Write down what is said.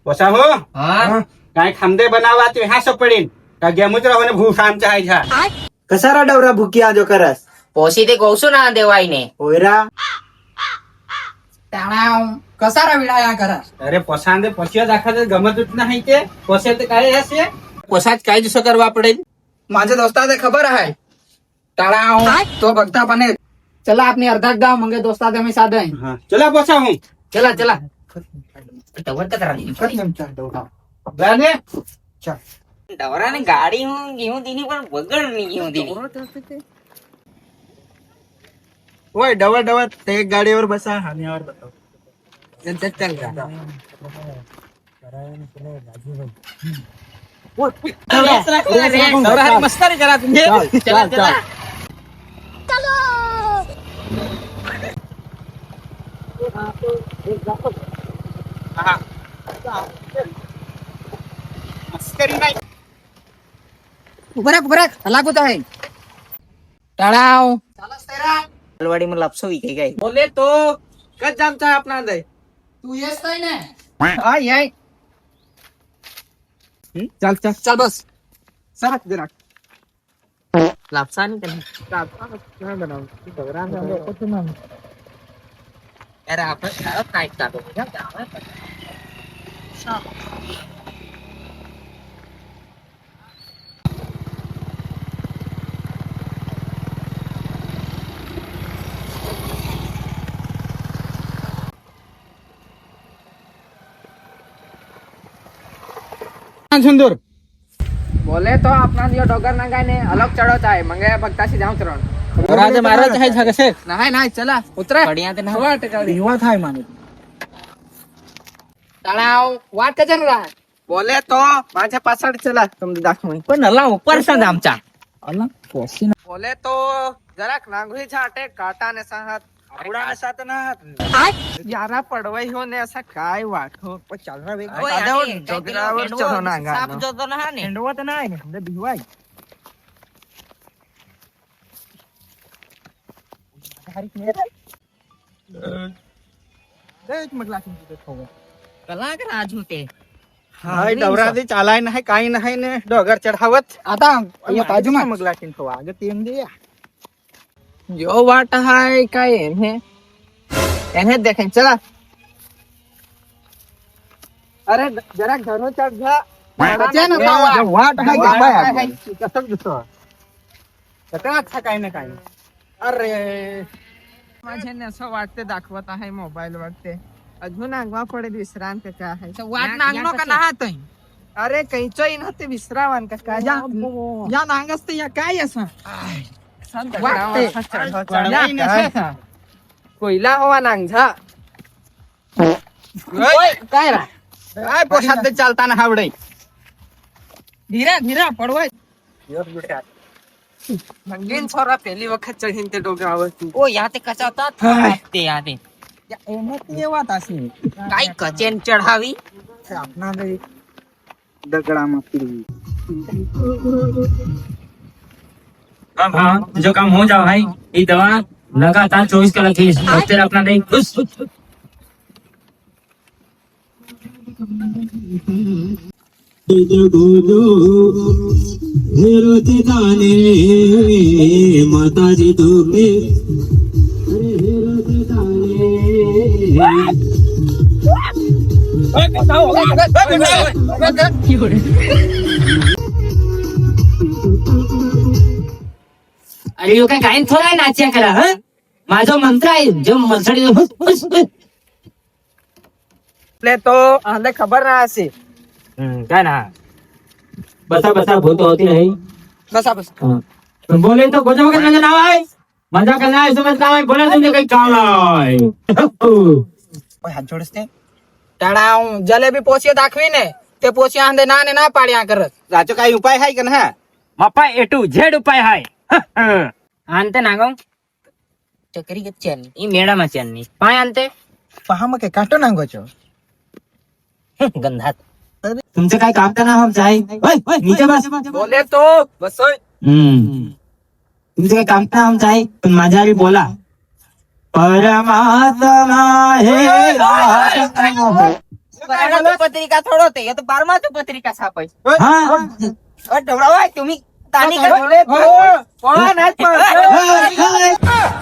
पोसा हो काय खामदे बनावा ते ह्या पडेल का गेमच राहून भूस आमच्या हायच्या कसा रा डवरा भुकी आजो करस पोसी ते गौसू ना देवाईने होयरा कसा रा विडाया करा अरे पोसांदे पोसिया दाखवत गमतच नाही ते पोसे ते काय असे पोसात काय दुसरं करवा पडेल माझ्या दोस्ताला खबर आहे टाळाव तो बघता पण चला आपने अर्धा गाव मंगे दोस्ता मी साधं आहे हा चला पोसा हूं चला चला डवर का जाने डवराने गाडी घेऊन दिली पण वगळ नाही घेऊन दिली होय डवळ डवळ ते एक गाडीवर बसा हानीवर बसा मस्करी करा तुम्ही चला चला मस्करी नाही उभराक लागत आहे टाळाव अलवाडी में लपसो ही काय बोले तो कच जामचा है अपना दे तू येस काय ना हाय हाय चल चल चल बस सरक जरा लपसा नहीं अरे आपण काय टाकतो सुंदर बोले तो अपना दियो डोगर ना गायने अलग चढवत आहे मग बघताशी जाऊ तर राजे महाराज आहे कसे नाही नाही चला उतरा बढ़िया ते ना भिवा थाय माने टाळाव वाट कजन राहा बोले तो माझ्या पाछाड चला तुम दाखव पण अल्ला ऊपर से आमचा अल्ला पोसी बोले तो जरा नांगरी छाटे काटा ने साथ आवडा ने साथ ना यारा पडवाई होने असा काय वाटो पण चालरा वेग जोगरावर चढो ना साप जो तो ना ने हेंडवत नाही हमने भिवाई म्हटला कला कर आज होते हाय डवरादी चालाय नाही काही नाही ने डोगर चढावत आता या बाजूमा मग लाटीन खवा आगे तीन दिया जो वाट आहे काय एने देखें चला अरे जरा घरो चढ जा बचे ना बावा. वाट हाय गंबाय कसं दुसरं कसं अच्छा काही ना काही अरे माझ्याने असं वाटते दाखवत आहे मोबाईल वरते अजून आगवा पडेल विश्रांत का आहे वाट नांगनो का नाहात अरे कैचोय ना ते विश्रावान का काय या नांगस ते या काय असं कोयला हवा नांगझा काय रा काय पोसात चालताना हावडे धीरा धीरा पडवाय मंगेन छोरा पहिली वखत चढीन ते डोंगरावरती ओ यहाँ ते कचा होता ते यहाँ ते ये वाट अशी काय कचेन चढ़ावी अपना दगड़ा फिरवी हाँ जो काम हो जाओ भाई ये दवा लगातार 24 कलाक की तेरा अपना नहीं खुश माताजी तुम्हें अरे यो काय गायन थोडा आहे नाच्या करा हा माझा मंत्र आहे जो मसडी ले तो हमें खबर ना असे काय ना बसा बसा भूत होती नहीं बसा बस हाँ. तुम बोले तो गोजो का माझं नाव आहे माझा का नाही समज काम आहे बोला तुमचे काही काम आहे हात जोडते टाळाव जलेबी पोसिया दाखवीने ते पोसिया आंदे ना ने ना पाड्या करत राजो काही उपाय आहे का ना मप्पा ए टू झेड उपाय हाय आणते ना गं चक्री के चेन ई मेडा मा चेन नी पाय आणते पहा मग काटो नांगोचो गंधात तुमचं काय काम करणार हम चाहे नीचे बस बोले तो बसोय तुमचं काय काम करणार हम चाहे पण माझ्या आधी बोला परमात्मा हे पत्रिका थोडं होते तो 12 पत्रिका छापाय हा ढवळा तुम्ही ताणी हो, का पळा नाही पळा.